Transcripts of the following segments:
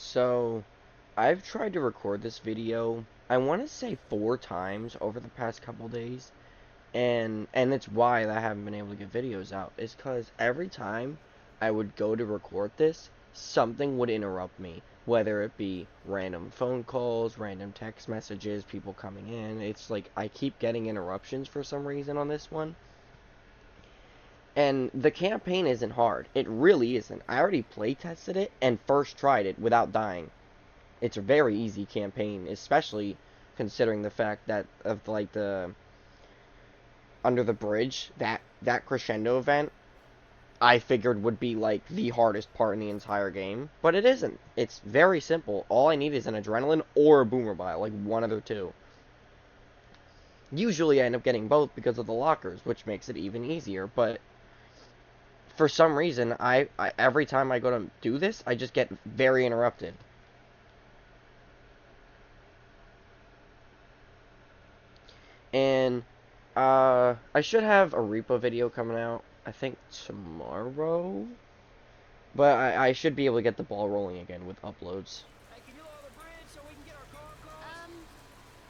So, I've tried to record this video, I want to say 4 times over the past couple days, and it's why I haven't been able to get videos out. Is because every time I would go to record this, something would interrupt me, whether it be random phone calls, random text messages, people coming in. It's like I keep getting interruptions for some reason on this one. And the campaign isn't hard. It really isn't. I already play tested it and first tried it without dying. It's a very easy campaign, especially considering the fact that of like the under the bridge, that crescendo event I figured would be like the hardest part in the entire game, but it isn't. It's very simple. All I need is an adrenaline or a boomerbile, like one of the two. Usually I end up getting both because of the lockers, which makes it even easier, but for some reason I every time I go to do this, I just get very interrupted. And I should have a repo video coming out, I think tomorrow. But I should be able to get the ball rolling again with uploads. Hey, can you lower the bridge so we can get our car across?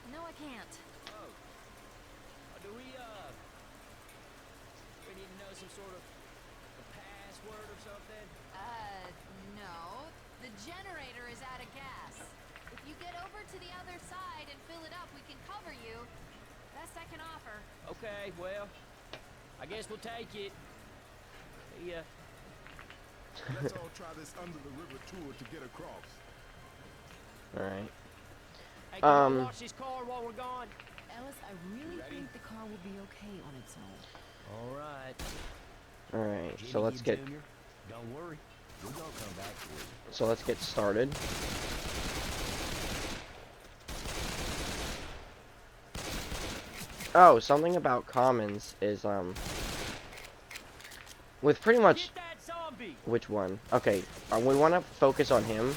No I can't. Oh. Do we need to know some sort of a password or something? No. The generator is out of gas. If you get over to the other side and fill it up, we can cover you. Best I can offer. Okay, well, I guess we'll take it. Yeah. Let's all try this under the river tour to get across. Alright. Hey, can you watch this car while we're gone? Ellis, I really think the car will be okay on its own. All right. Alright, so let's get Don't worry, we're gonna come back for you. so let's get started. Oh, something about commons is with pretty much Get that zombie! which one? Okay, we want to focus on him.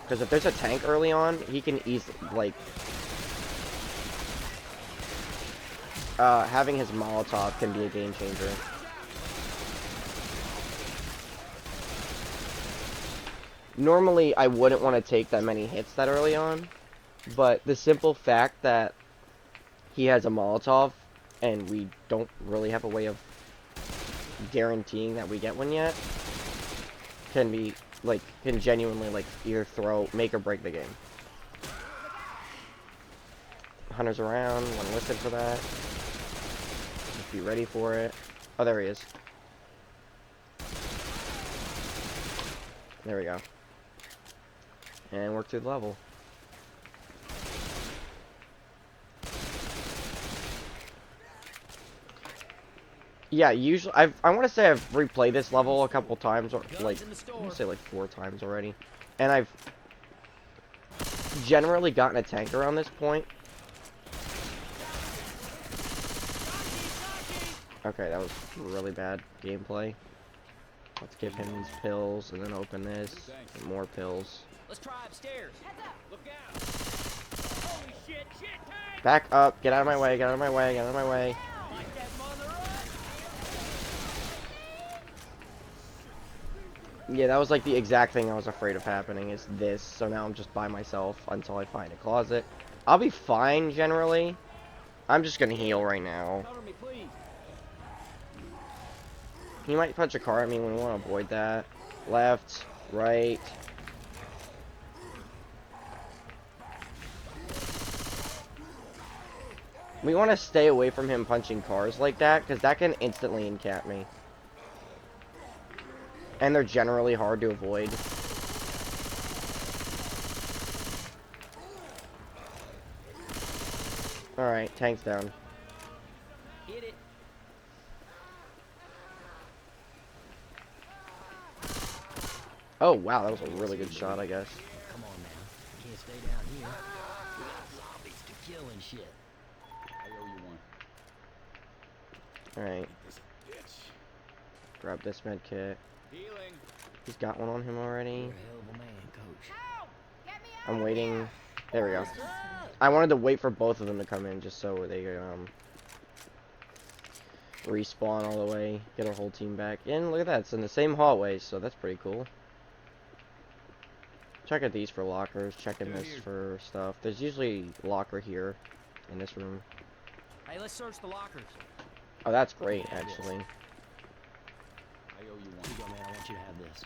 Because if there's a tank early on, he can easily, like, having his Molotov can be a game changer. Normally, I wouldn't want to take that many hits that early on, but the simple fact that he has a Molotov, and we don't really have a way of guaranteeing that we get one yet, can be, like, can genuinely, like, either make or break the game. Hunter's around, want to listen for that. Just be ready for it. Oh, there he is. There we go. And work through the level. Yeah, usually I want to say I've replayed this level a couple times, or like I want to say like 4 times already, and I've generally gotten a tank around this point. Okay, that was really bad gameplay. Let's give him these pills and then open this. And more pills. Let's try upstairs. Heads up! Look out! Holy shit! Shit! Tank! Back up! Get out of my way! Get out of my way! Get out of my way! Like that mother up! Yeah, that was like the exact thing I was afraid of happening, is this. So now I'm just by myself until I find a closet. I'll be fine, generally. I'm just gonna heal right now. Cover me, please. He might punch a car at me, we want to avoid that. Left, right. We want to stay away from him punching cars like that, because that can instantly encap me. And they're generally hard to avoid. Alright, tank's down. Hit it. Oh, wow, that was a really good shot, I guess. Come on now, you can't stay down here. We got zombies to kill and shit. I owe you one. Alright, This bitch. grab this med kit. Healing. He's got one on him already. You're a hell of a man, coach. Help! Get me out I'm of waiting. here! There we go. I wanted to wait for both of them to come in just so they respawn all the way, get our whole team back. And look at that, it's in the same hallway, so that's pretty cool. Check out these for lockers, checking this for stuff. There's usually a locker here in this room. Hey, let's search the lockers. Oh, that's great, actually. I owe you one. Here you go, man. I want you to have this.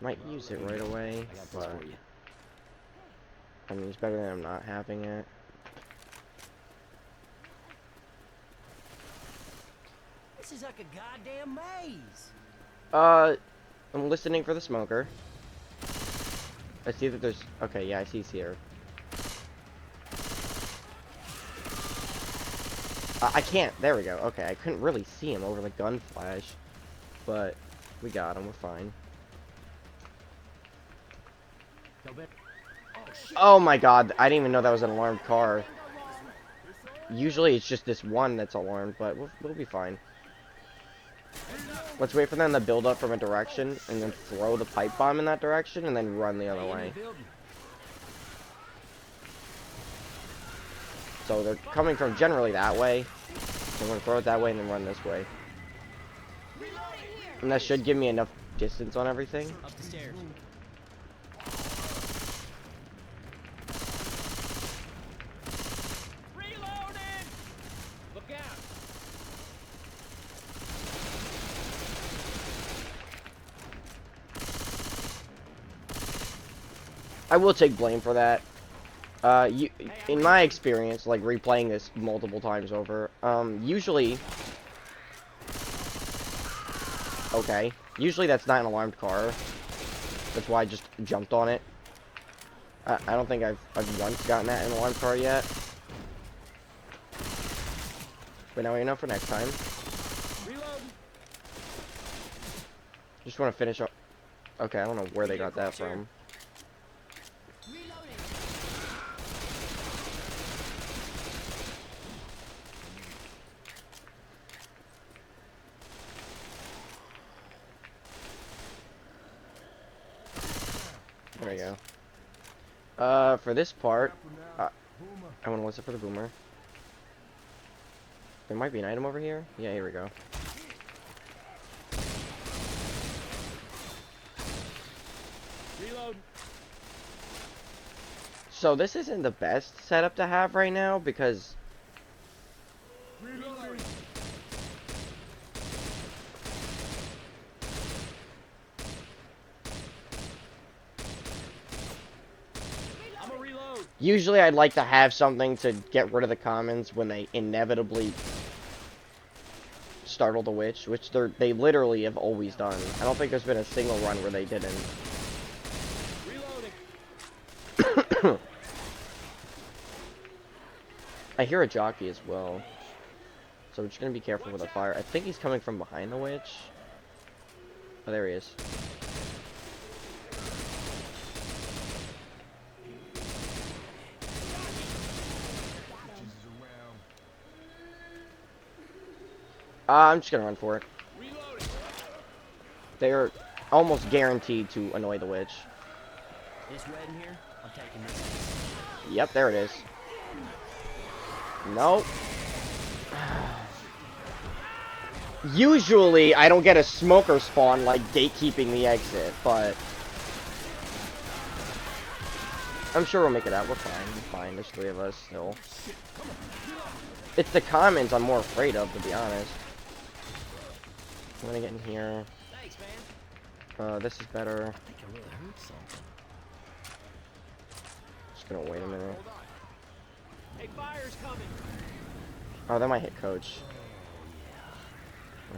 Might use it right away, I got this but for you. I mean, it's better than I'm not having it. This is like a goddamn maze. I'm listening for the smoker. I see that there's... Okay, yeah, I see he's here. I can't. There we go. Okay, I couldn't really see him over the gun flash. But we got him. We're fine. No bet. Oh, shit. Oh my god. I didn't even know that was an alarmed car. Usually it's just this one that's alarmed, but we'll be fine. Let's wait for them to build up from a direction and then throw the pipe bomb in that direction and then run the other way. So they're coming from generally that way. So I'm going to throw it that way and then run this way. And that should give me enough distance on everything. Up the stairs. Reloading! Look out! I will take blame for that. In my experience, like replaying this multiple times over, usually, okay, usually that's not an alarmed car. That's why I just jumped on it. I don't think I've once gotten that in an alarmed car yet. But now we know for next time. Reloading! Just want to finish up. Okay, I don't know where they got that from. There we go. For this part, I want to listen for the boomer. There might be an item over here. Yeah, here we go. Reload! So this isn't the best setup to have right now because I'm a reload! usually I'd like to have something to get rid of the commons when they inevitably startle the witch, which they literally have always done. I don't think there's been a single run where they didn't. Reloading! I hear a jockey as well, so we're just gonna be careful with the fire. I think he's coming from behind the witch. Oh, there he is. I'm just gonna run for it. Reloading! They're almost guaranteed to annoy the witch. It's red in here. I'm taking this. Yep, there it is. Nope. Usually, I don't get a smoker spawn like gatekeeping the exit, but I'm sure we'll make it out. We're fine. We're fine. There's 3 of us still. It's the commons I'm more afraid of, to be honest. I'm gonna get in here. Thanks, man. This is better. I think I really heard something. Just gonna wait a minute. Hold on. Hey, fire's coming! Oh, that might hit Coach.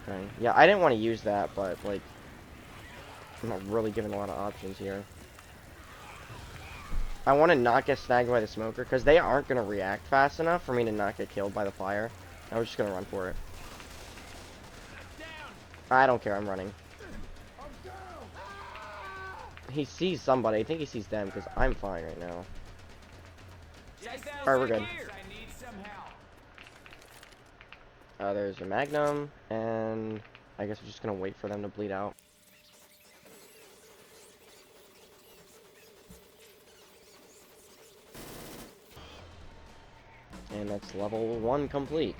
Okay. Yeah, I didn't want to use that, but, like, I'm not really given a lot of options here. I want to not get snagged by the smoker, because they aren't going to react fast enough for me to not get killed by the fire. I was just going to run for it. Down! I don't care, I'm running. He sees somebody. I think he sees them, because I'm fine right now. Alright, we're good. I need some help. There's a Magnum, and I guess we're just going to wait for them to bleed out. And that's level 1 complete.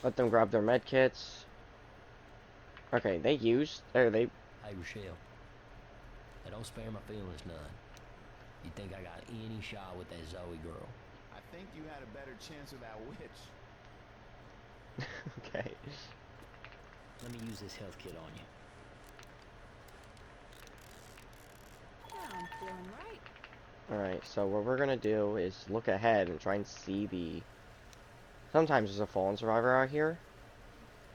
Let them grab their med kits. Okay, they used. Or they. Hey, Rochelle. Now, don't spare my feelings none. You think I got any shot with that Zoe girl? I think you had a better chance with that witch. Okay. Let me use this health kit on you. Yeah, I'm feeling right. Alright, so what we're gonna do is look ahead and try and see the... Sometimes there's a fallen survivor out here.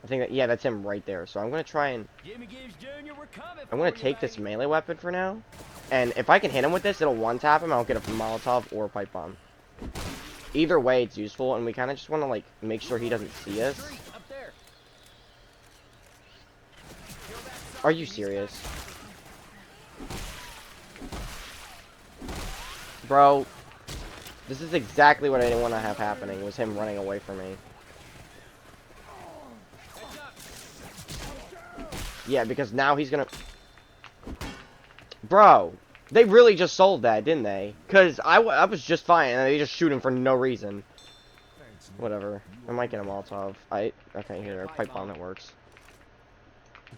I think that, yeah, that's him right there. So I'm gonna try and... Jimmy Gibbs Jr., we're coming I'm gonna take this melee weapon for now. And if I can hit him with this, it'll one-tap him. I don't get a Molotov or a pipe bomb. Either way, it's useful, and we kind of just want to, like, make sure he doesn't see us. Up there. Are you serious? Bro, this is exactly what I didn't want to have happening, was him running away from me. Yeah, because now he's gonna... Bro, they really just sold that, didn't they? Because I was just fine, and they just shoot him for no reason. Whatever. I might get a Molotov. Okay, here, a pipe bomb that works.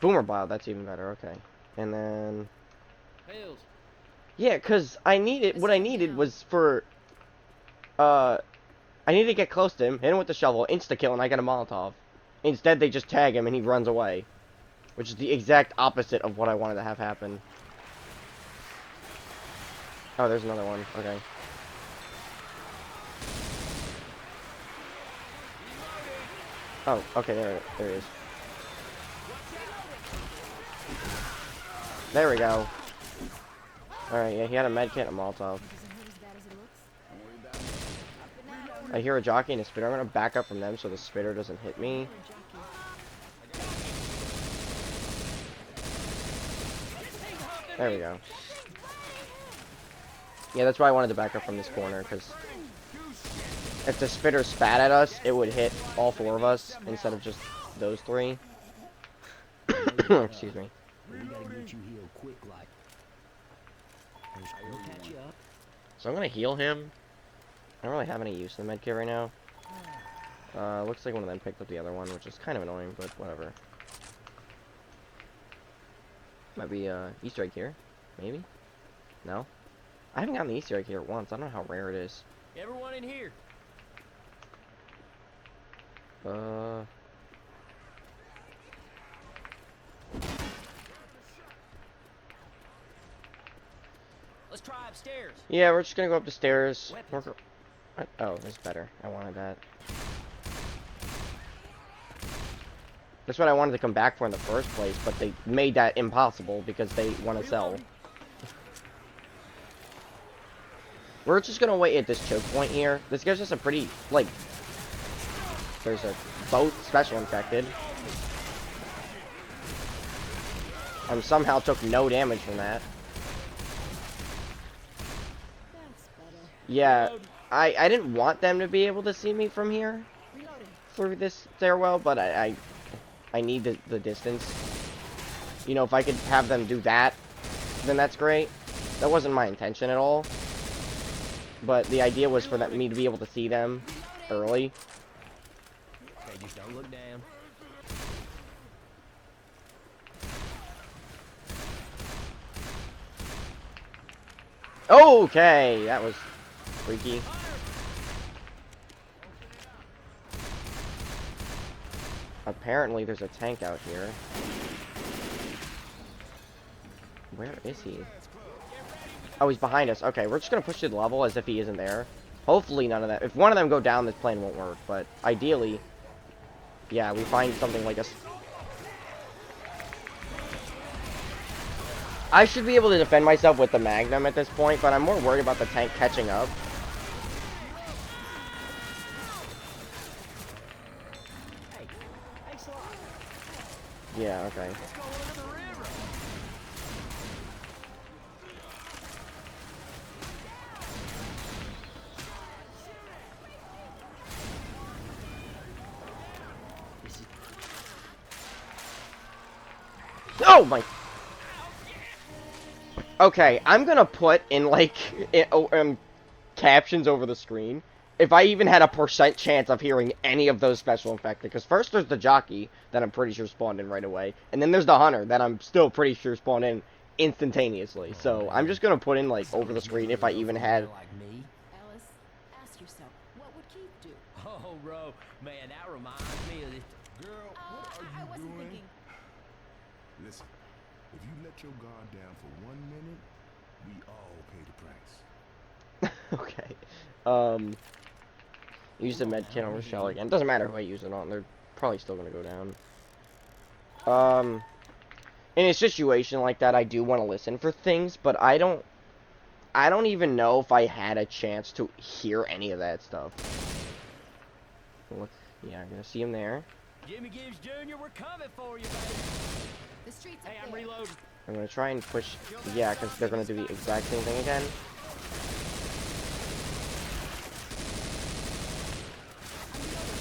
Boomer Bio, that's even better, okay. And then... Pills. Yeah, because what I needed was for... I needed to get close to him, hit him with the shovel, insta-kill, and I get a Molotov. Instead, they just tag him, and he runs away. Which is the exact opposite of what I wanted to have happen. Oh, there's another one. Okay. Oh, okay, there he is. There we go. Alright, yeah, he had a med kit and a Molotov. Doesn't hurt as bad as it looks. I hear a jockey and a spitter. I'm gonna back up from them so the spitter doesn't hit me. There we go. Yeah, that's why I wanted to back up from this corner, because if the spitter spat at us, it would hit all four of us instead of just those three. Excuse me. We gotta get you healed quick, like. We'll catch you up. So I'm gonna heal him. I don't really have any use in the medkit right now. Looks like one of them picked up the other one, which is kind of annoying, but whatever. Might be Easter egg here, maybe? No? I haven't gotten the Easter egg here once. I don't know how rare it is. Everyone in here. Let's try upstairs. Yeah, we're just gonna go up the stairs. Oh, that's better. I wanted that. That's what I wanted to come back for in the first place, but they made that impossible because they want to sell. We're just gonna wait at this choke point here. This gives us a pretty, like... There's a boat special infected. Somehow took no damage from that. That's better. Yeah, I didn't want them to be able to see me from here. Through this stairwell, but I need the distance. You know, if I could have them do that, then that's great. That wasn't my intention at all. But the idea was for me to be able to see them early. Okay, just don't look down. Okay, that was freaky. Apparently there's a tank out here. Where is he? Oh, he's behind us. Okay, we're just gonna push to the level as if he isn't there. Hopefully none of that. If one of them go down, this plane won't work. But ideally, yeah, we find something like us. I should be able to defend myself with the Magnum at this point, but I'm more worried about the tank catching up. Hey, thanks a lot. Yeah, okay. Let's go under the river. Oh my. Okay, I'm gonna put in like captions over the screen. if I even had a % chance of hearing any of those special infected. Because first there's the jockey that I'm pretty sure spawned in right away. And then there's the hunter that I'm still pretty sure spawned in instantaneously. So I'm just going to put in, like, over the screen if I even had... Like me? Ellis, ask yourself, what would Keith do? Oh, bro, man, that reminds me of this. Girl, what are I you wasn't doing? thinking. Listen, if you let your guard down for 1 minute, we all pay the price. Okay. Use the med kit on Rochelle again. Doesn't matter who I use it on. They're probably still going to go down. In a situation like that, I do want to listen for things, but I don't even know if I had a chance to hear any of that stuff. Yeah, I'm going to see him there. Jimmy Gibbs Jr., we're coming for you, baby. The streets Hey, up I'm there. reloading. I'm going to try and push... Yeah, because they're going to do the exact same thing again.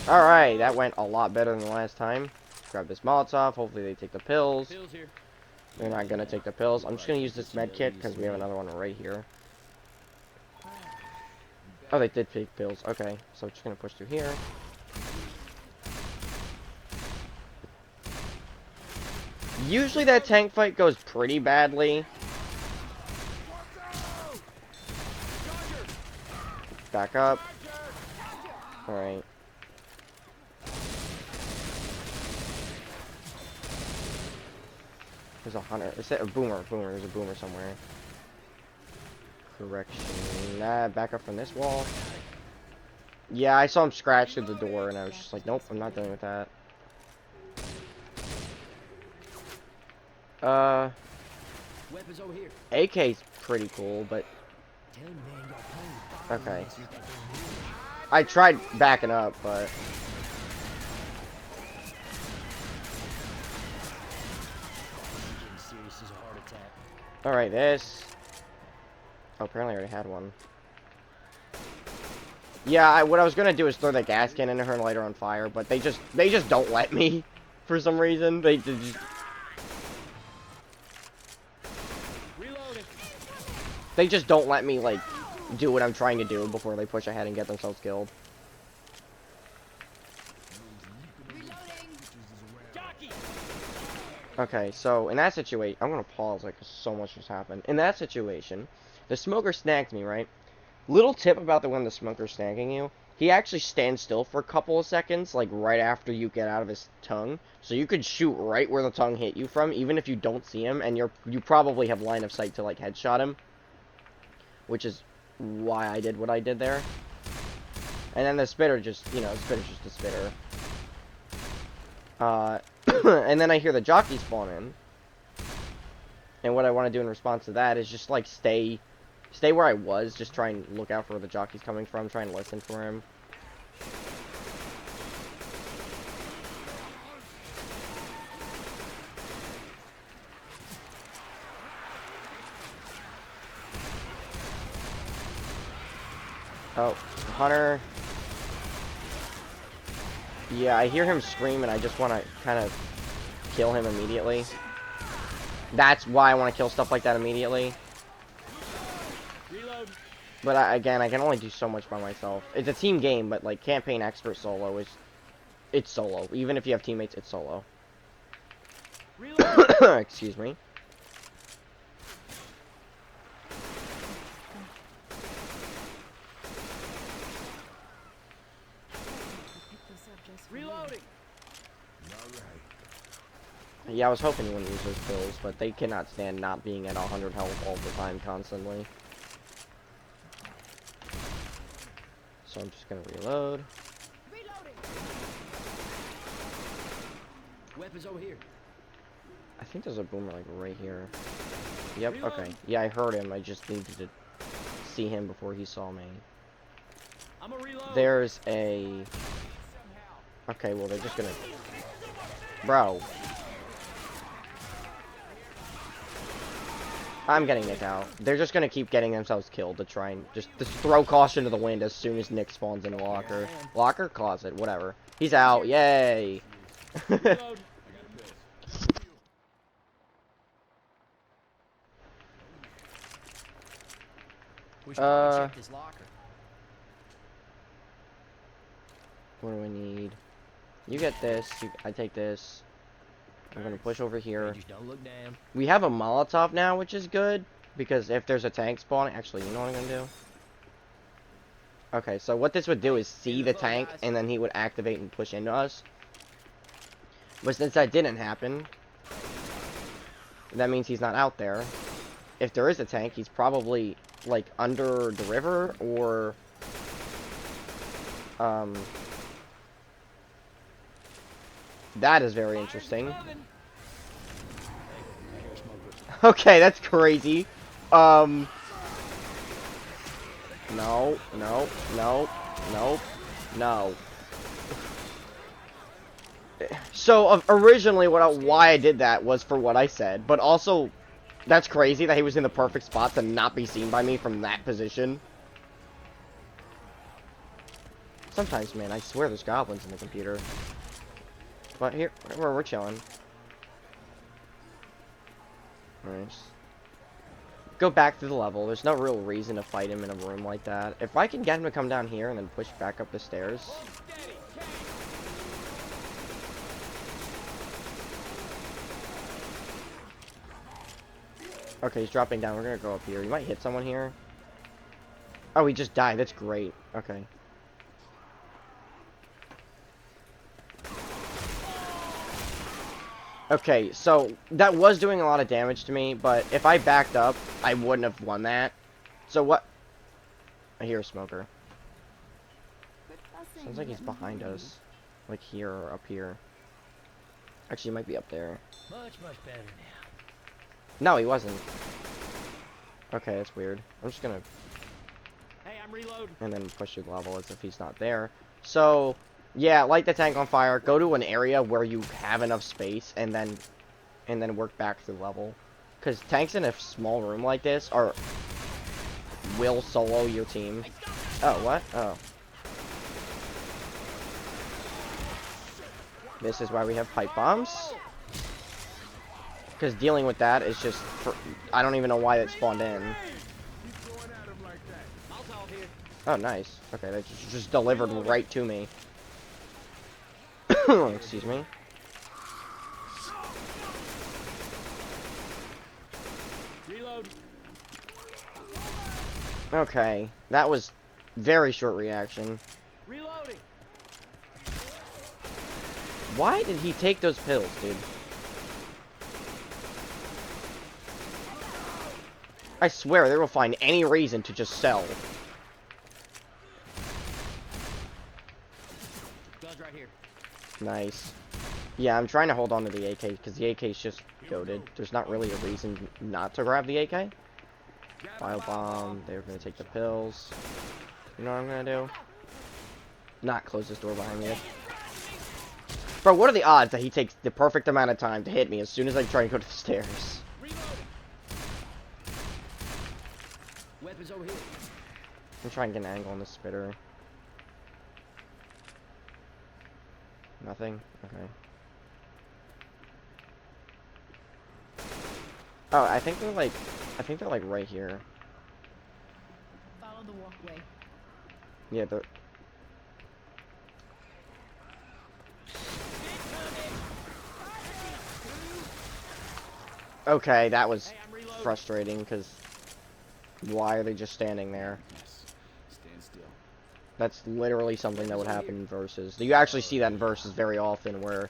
Alright, that went a lot better than the last time. Grab this Molotov. Hopefully they take the pills. Pills here. They're not going to take the pills. I'm just going to use this med kit because we have another one right here. Oh, they did take pills. Okay, so I'm just going to push through here. Usually that tank fight goes pretty badly. Back up. Alright. There's a hunter. Is it a boomer? Boomer. There's a boomer somewhere. Correction. Nah, back up from this wall. Yeah, I saw him scratch through the door, and I was just like, nope, I'm not dealing with that. Weapons over here. AK's pretty cool, but... Tell me, man, y'all playing Okay. I tried backing up, but... getting serious as a heart attack. Alright, this... Oh, apparently I already had one. Yeah, what I was gonna do is throw the gas can into her and light her on fire, but they just don't let me for some reason. They just... Reloading. They just don't let me, like, do what I'm trying to do before they push ahead and get themselves killed. Jockey. Okay, so in that situation, I'm gonna pause, like, 'cause so much just happened. In that situation, the smoker snagged me, right? Little tip about when the smoker's snagging you, he actually stands still for a couple of seconds, like, right after you get out of his tongue. So you could shoot right where the tongue hit you from, even if you don't see him, and you probably have line of sight to, like, headshot him. Which is why I did what I did there. And then the spitter just, you know, the spitter's just a spitter. And then I hear the jockey spawn in. And what I want to do in response to that is just, like, stay where I was, just try and look out for where the jockey's coming from, try and listen for him. Oh, Hunter. Yeah, I hear him scream and I just want to kind of kill him immediately. That's why I want to kill stuff like that immediately. Reload. But again, I can only do so much by myself. It's a team game, but like campaign expert solo is, it's solo. Even if you have teammates, it's solo. Reload. Excuse me. Pick this up just for you. Reloading. All right. Yeah, I was hoping he wouldn't use those pills, but they cannot stand not being at 100 health all the time constantly. So I'm just gonna reload. Reloading. Weapons over here. I think there's a boomer like right here. Yep, okay. Yeah, I heard him. I just needed to see him before he saw me. I'm a reload. There's a... Okay, well, they're just gonna... Bro. I'm getting Nick out. They're just gonna keep getting themselves killed to try and just throw caution to the wind as soon as Nick spawns in a locker. Locker? Closet, whatever. He's out. Yay! Reload. We should probably check this locker. What do I need? You get this. I take this. I'm gonna push over here. Just don't look down. We have a Molotov now, which is good. Because if there's a tank spawning... Actually, you know what I'm gonna do? Okay, so what this would do is see the tank, and then he would activate and push into us. But since that didn't happen, that means he's not out there. If there is a tank, he's probably, like, under the river, or... That is very interesting. Okay, that's crazy. No, no, no, no, no. So, originally, why I did that was for what I said, but also, that's crazy that he was in the perfect spot to not be seen by me from that position. Sometimes, man, I swear there's goblins in the computer. But here, we're chilling. Alright. Go back through the level. There's no real reason to fight him in a room like that. If I can get him to come down here and then push back up the stairs. Okay, he's dropping down. We're gonna go up here. You might hit someone here. Oh, he just died. That's great. Okay. Okay, so that was doing a lot of damage to me, but if I backed up, I wouldn't have won that. So what? I hear a smoker. Sounds like he's behind us. Like here or up here. Actually, he might be up there. Much better now. No, he wasn't. Okay, that's weird. I'm just gonna... Hey, I'm reloading. And then push through the level as if he's not there. So... Yeah, light the tank on fire, go to an area where you have enough space, and then work back through the level. Because tanks in a small room like this will solo your team. Oh, what? Oh. This is why we have pipe bombs. Because dealing with that is just... I don't even know why it spawned in. Oh, nice. Okay, that just delivered right to me. Excuse me. Reload. Okay, that was very short reaction. Reloading. Why did he take those pills, dude? I swear they will find any reason to just sell. Guns right here. Nice. Yeah, I'm trying to hold on to the AK, because the AK is just goated. There's not really a reason not to grab the AK. Biobomb, they're going to take the pills. You know what I'm going to do? Not close this door behind me. Bro, what are the odds that he takes the perfect amount of time to hit me as soon as I try to go to the stairs? Weapons over here. I'm trying to get an angle on the spitter. Nothing? Okay. Oh, I think they're like right here. Follow the walkway. Yeah, they're... Okay, that was frustrating, because why are they just standing there? Stand still. That's literally something that would happen in Versus. You actually see that in Versus very often, where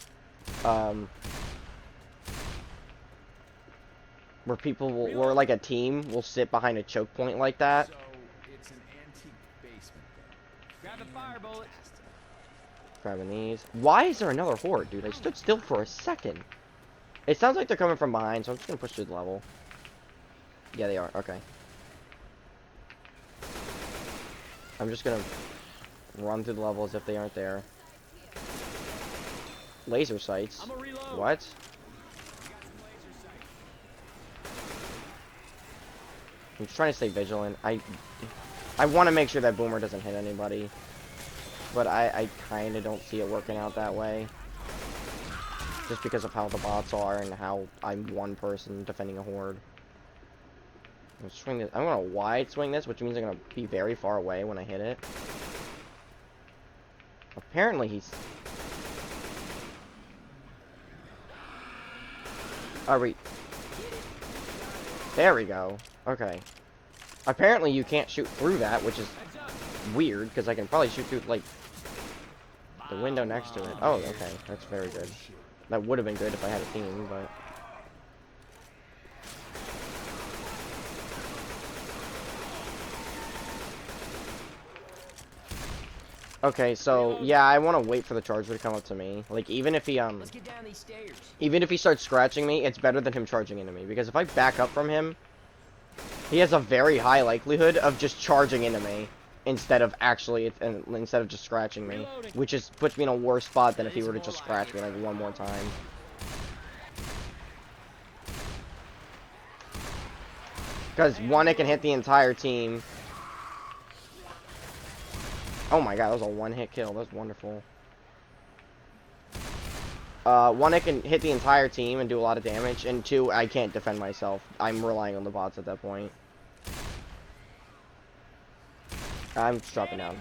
people will, or like a team will sit behind a choke point like that. So it's an antique basement then. Grab the fire bullets. Grabbing these. Why is there another horde, dude? I stood still for a second. It sounds like they're coming from behind, so I'm just gonna push through the level. Yeah, they are. Okay. I'm just gonna run through the level as if they aren't there. Laser sights. I'm a reload. What? I'm just trying to stay vigilant. I want to make sure that Boomer doesn't hit anybody. But I kind of don't see it working out that way. Just because of how the bots are and how I'm one person defending a horde. I'm gonna wide swing this, which means I'm gonna be very far away when I hit it. Apparently he's... Are we... There we go. Okay. Apparently you can't shoot through that, which is weird, because I can probably shoot through, like, the window next to it. Oh, okay. That's very good. That would have been good if I had a team, but... Okay, so, yeah, I want to wait for the charger to come up to me. Like, even if he, Let's get down these stairs. even if he starts scratching me, it's better than him charging into me. Because if I back up from him, he has a very high likelihood of just charging into me instead of actually, instead of just scratching me. Which is, puts me in a worse spot than if he were to just scratch me, like, one more time. Because, one, it can hit the entire team. Oh my god, that was a one-hit kill. That was wonderful. One, it can hit the entire team and do a lot of damage. And two, I can't defend myself. I'm relying on the bots at that point. I'm just dropping down.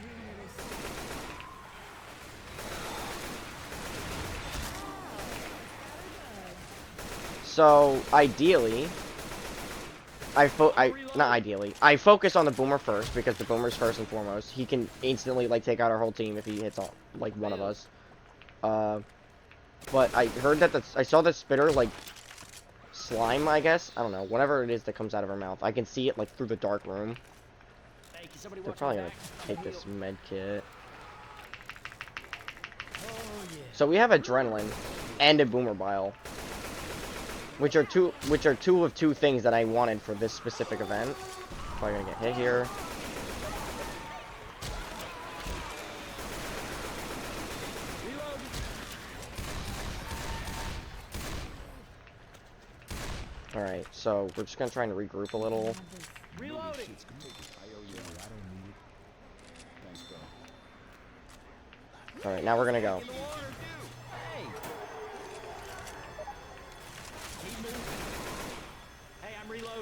So, ideally... I focus on the boomer first, because the boomer's first and foremost. He can instantly, like, take out our whole team if he hits, all, like, one of us. But I heard that I saw the spitter, like, slime, I guess? I don't know, whatever it is that comes out of her mouth. I can see it, like, through the dark room. They're probably gonna take this med kit. So we have adrenaline and a boomer bile. Which are two of two things that I wanted for this specific event. Probably gonna get hit here. Alright, so we're just gonna try and regroup a little. Reloading. Alright, now we're gonna go.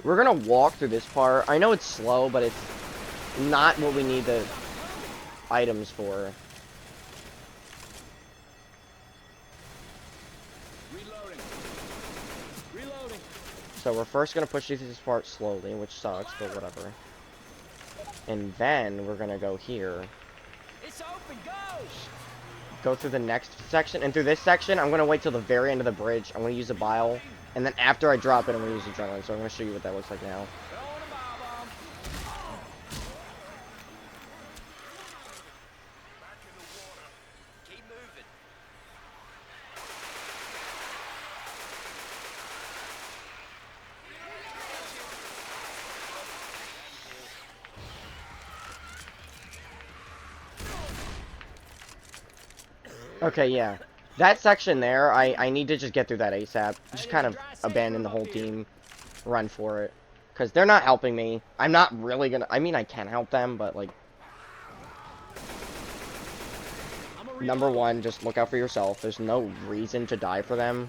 We're gonna walk through this part. I know it's slow, but it's not what we need the items for. Reloading. Reloading. So we're first gonna push through this part slowly, which sucks, but whatever. And then we're gonna go here. It's open. Go. Go through the next section, and through this section, I'm gonna wait till the very end of the bridge. I'm gonna use a bile. And then after I drop it, I'm going to use adrenaline. So I'm going to show you what that looks like now. Keep moving. Okay, yeah. That section there, I need to just get through that ASAP. Just kind of abandon the whole team. Run for it. Because they're not helping me. I'm not really gonna... I mean, I can help them, but, like... Number one, just look out for yourself. There's no reason to die for them.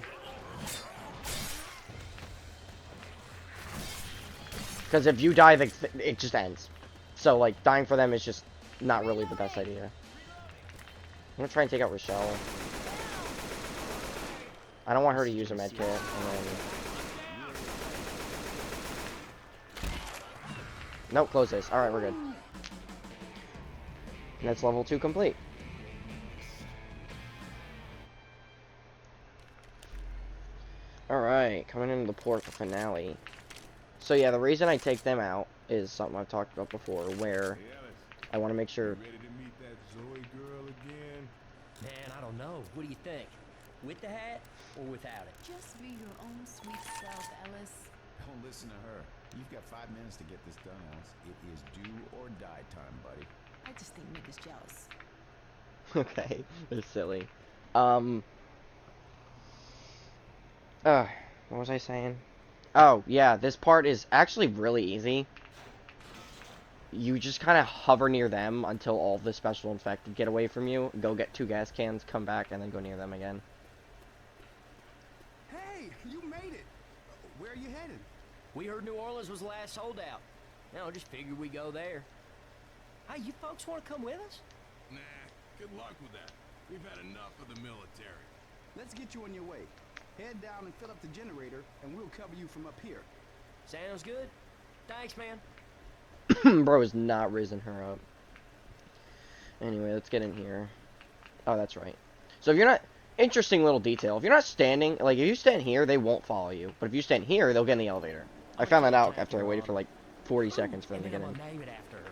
Because if you die, it just ends. So, like, dying for them is just not really the best idea. I'm gonna try and take out Rochelle. I don't want her to use a med kit, and then... Nope, close this. Alright, we're good. And that's level 2 complete. Alright, coming into the port for finale. So yeah, the reason I take them out is something I've talked about before, where I want to make sure... Ready to meet that Zoe girl again? Man, I don't know. What do you think? With the hat or without it? Just be your own sweet self, Ellis. Don't listen to her. You've got 5 minutes to get this done, Alice. It is do or die time, buddy. I just think Nick is jealous. Okay, they're silly. What was I saying? Oh, yeah, this part is actually really easy. You just kind of hover near them until all the special infected get away from you. Go get 2 gas cans, come back, and then go near them again. Hey, you made it. Where are you headed? We heard New Orleans was the last holdout. You know, just figured we go there. Hey, you folks want to come with us? Nah, Good luck with that. We've had enough of the military. Let's get you on your way. Head down and fill up the generator, and we'll cover you from up here. Sounds good. Thanks, man. Bro is not raising her up. Anyway, let's get in here. Oh, that's right. So if you're not... Interesting little detail. If you're not standing... Like, if you stand here, they won't follow you. But if you stand here, they'll get in the elevator. I found that out after I waited for, like, 40 seconds for them to get in. Name it after her.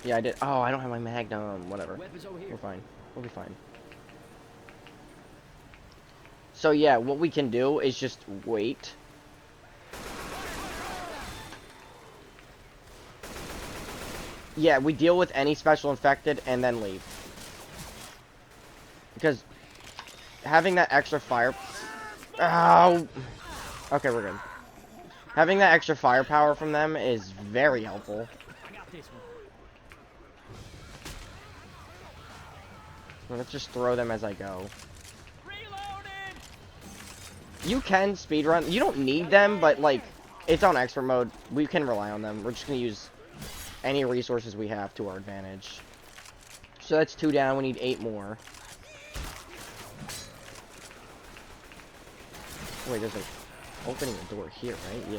Yeah, I did. Oh, I don't have my Magnum. Whatever. Weapons over here. We're fine. We'll be fine. So, yeah, what we can do is just wait. Yeah, we deal with any special infected and then leave. Because having that extra fire... Oh! Okay, we're good. Having that extra firepower from them is very helpful. I got this one. Let's just throw them as I go. Reloading! You can speedrun. You don't need them, but, like, it's on expert mode. We can rely on them. We're just going to use any resources we have to our advantage. So that's 2 down. We need 8 more. Wait, there's an opening a door here, right? Yeah,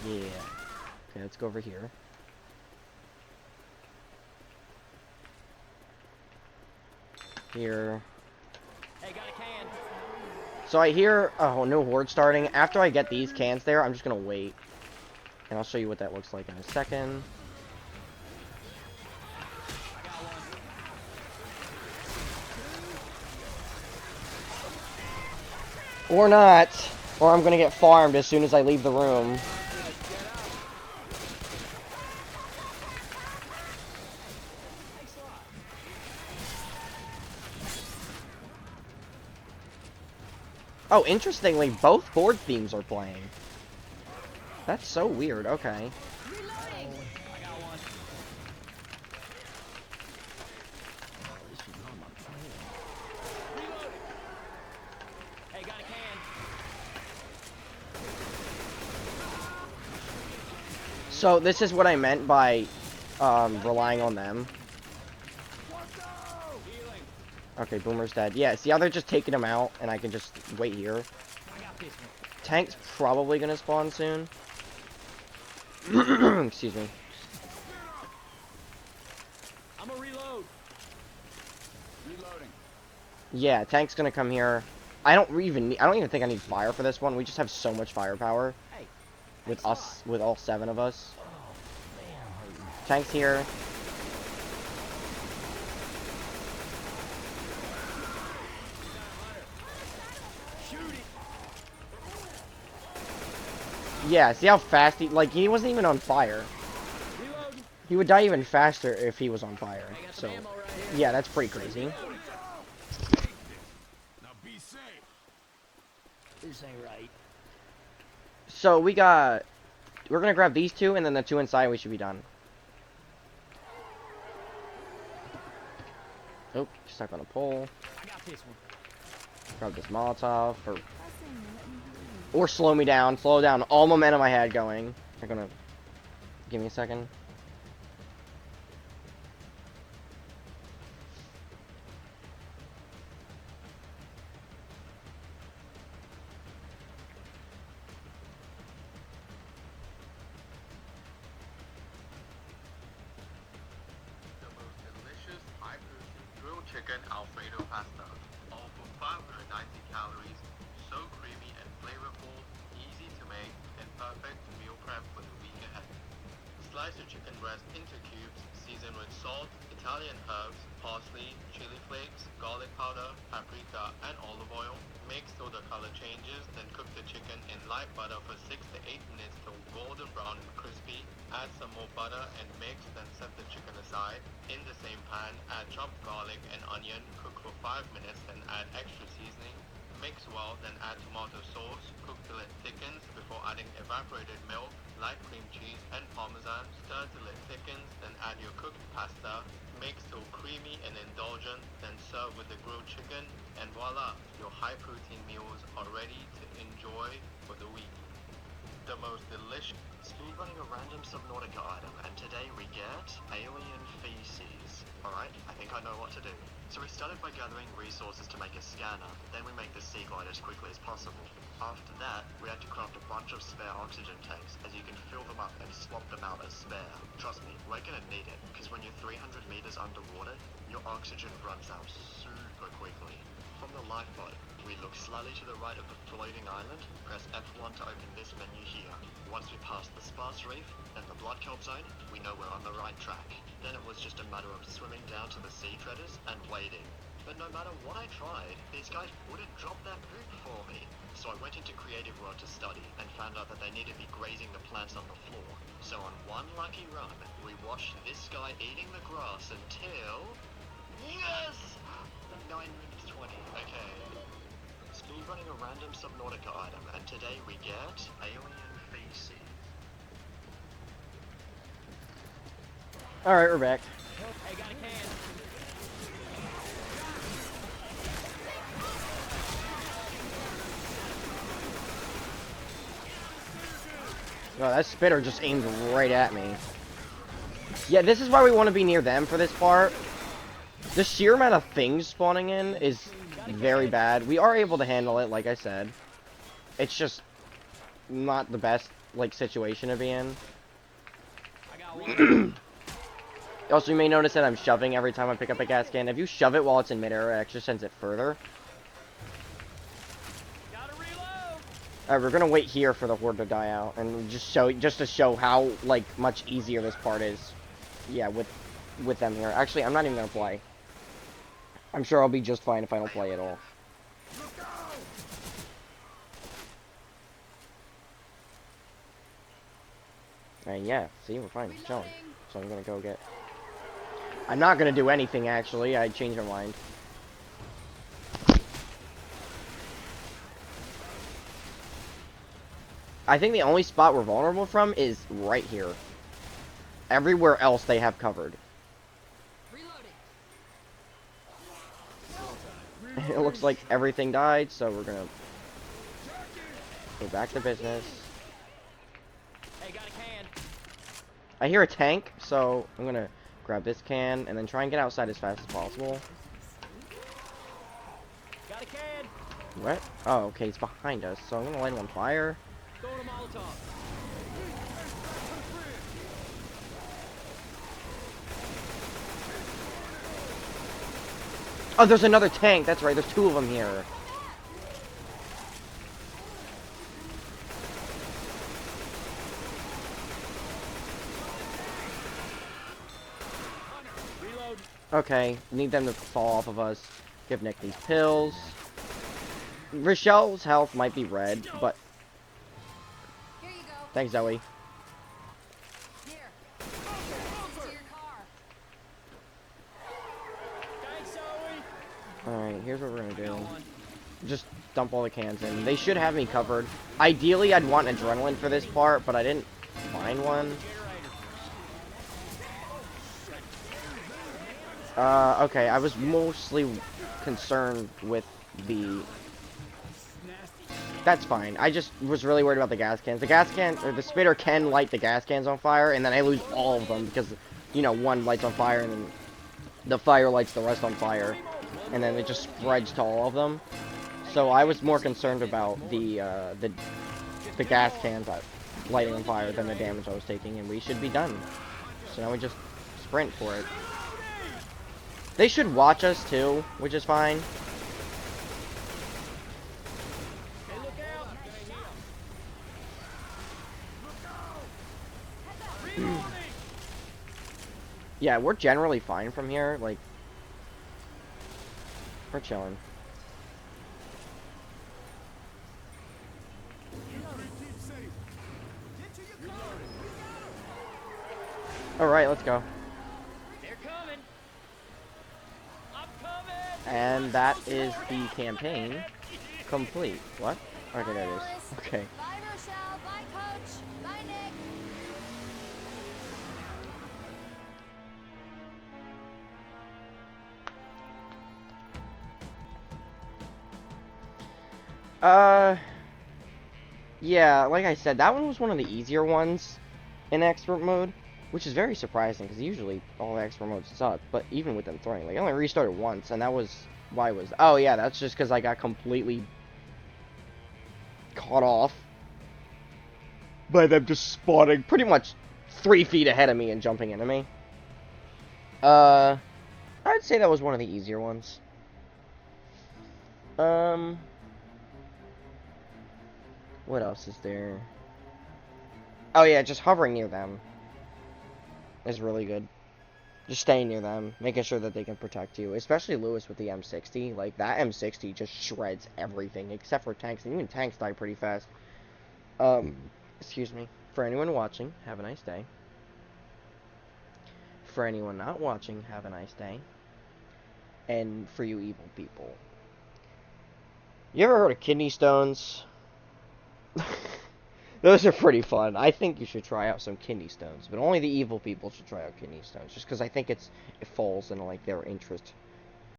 yeah. Okay, let's go over here. Here. Hey, got a can. So I hear a new horde starting. After I get these cans there, I'm just gonna wait. And I'll show you what that looks like in a second. Or not. Or I'm gonna get farmed as soon as I leave the room. Oh, interestingly, both horde themes are playing. That's so weird. Okay. Reloading! I got one. Oh, this is not my plan. Reloading. Hey, got a can. So this is what I meant by relying on them. Healing. Okay, Boomer's dead. Yeah, see how they're just taking him out, and I can just wait here. I got this one. Tank's probably gonna spawn soon. Excuse me. I'm gonna reload. Reloading. Yeah, tank's gonna come here. I don't even think I need fire for this one. We just have so much firepower Hey. with us, with all 7 of us. Oh, man, I'm hurting. Tank's here. Shoot it. Yeah, see how fast he wasn't even on fire. Reloading. He would die even faster if he was on fire. I got So, some ammo right here. yeah, that's pretty crazy. Now be safe. This ain't right. So we're gonna grab these 2, and then the 2 inside, we should be done. Oh, stuck on a pole. I got this one. Grab this Molotov, or slow me down, slow down. All momentum I had going. They're gonna give me a second. The most delicious high-protein grilled chicken Alfredo pasta. All for 590 calories, so creamy and flavorful, easy to make, and perfect meal prep for the week ahead. Slice your chicken breast into cubes, season with salt, Italian herbs, parsley, chili flakes, garlic powder, paprika, and olive oil. Mix till the color changes, then cook the chicken in light butter for 6 to 8 minutes till golden brown and crispy. Add some more butter and mix, then set the chicken aside. In the same pan, add chopped garlic and onion, cook for 5 minutes, then add extra seasoning. Mix well, then add tomato sauce, cook till it thickens before adding evaporated milk, light cream cheese, and parmesan. Stir till it thickens, then add your cooked pasta. Mix till creamy and indulgent, then serve with the grilled chicken, and voila, your high-protein meals are ready to enjoy for the week. The most delicious. Speedrunning a random Subnautica item, and today we get I know what to do. So we started by gathering resources to make a scanner, then we make the sea glide as quickly as possible. After that, we had to craft a bunch of spare oxygen tanks, as you can fill them up and swap them out as spare. Trust me, we're gonna need it, because when you're 300 meters underwater, your oxygen runs out super quickly. From the lifeboat, we look slightly to the right of the floating island, press F1 to open this menu here. Once we pass the sparse reef, then the blood kelp zone, we know we're on the right track. Then it was just a matter of swimming down to the sea treaders and waiting. But no matter what I tried, these guys wouldn't drop that poop for me. So I went into Creative World to study and found out that they need to be grazing the plants on the floor. So on one lucky run, we watched this guy eating the grass until... Yes! 9 minutes 20, okay. Speedrunning a random Subnautica item, and today we get alien feces. Alright, we're back. Hey, got a can. Oh, that spitter just aimed right at me. Yeah, this is why we want to be near them for this part. The sheer amount of things spawning in is very bad. We are able to handle it, like I said. It's just not the best, like, situation to be in. I got one. Also, you may notice that I'm shoving every time I pick up a gas can. If you shove it while it's in midair, it actually sends it further. Gotta reload. Alright, we're gonna wait here for the horde to die out, and just to show how, like, much easier this part is. Yeah, with them here. Actually, I'm not even gonna play. I'm sure I'll be just fine if I don't play at all. And yeah, see, we're fine, chilling. So I'm gonna go get... I'm not gonna do anything, actually. I changed my mind. I think the only spot we're vulnerable from is right here. Everywhere else they have covered. It looks like everything died, so we're gonna go back to business. Hey, got a can. I hear a tank, so I'm gonna grab this can and then try and get outside as fast as possible. Got a can. What? Oh, okay, it's behind us, so I'm gonna light him on fire. Throwing a Molotov. Oh, there's another tank. That's right. There's two of them here. Reload. Okay, need them to fall off of us. Give Nick these pills. Rochelle's health might be red, but... Here you go. Thanks, Zoe. Here. This is to your car. Thanks, Zoe. Alright, here's what we're gonna Got do. one. Just dump all the cans in. They should have me covered. Ideally, I'd want adrenaline for this part, but I didn't find one. Okay, I was mostly concerned with the... That's fine. I just was really worried about the gas cans. The gas can, or the spitter can light the gas cans on fire, and then I lose all of them because, you know, one lights on fire, and then the fire lights the rest on fire, and then it just spreads to all of them. So I was more concerned about the gas cans lighting on fire than the damage I was taking, and we should be done. So now we just sprint for it. They should watch us too, which is fine. Hey, look out. Reloading. Yeah, we're generally fine from here. Like, we're chilling. Alright, let's go. They're coming. I'm coming. And that is the campaign complete. What? Okay, there it is. Okay. Bye, Rochelle. Bye, Coach. Bye, Nick. Yeah, like I said, that one was one of the easier ones in expert mode. which is very surprising because usually all the expert modes suck. But even with them throwing, like I only restarted once, and that was why was oh yeah, that's just because I got completely caught off by them just spawning pretty much 3 feet ahead of me and jumping into me. I'd say that was one of the easier ones. What else is there? Oh yeah, just hovering near them is really good. Just staying near them, making sure that they can protect you. Especially Lewis with the M60. Like, that M60 just shreds everything, except for tanks. And even tanks die pretty fast. Excuse me. For anyone watching, have a nice day. For anyone not watching, have a nice day. And for you evil people. You ever heard of kidney stones? Those are pretty fun. I think you should try out some kidney stones, but only the evil people should try out kidney stones, just because I think it falls into like their interest.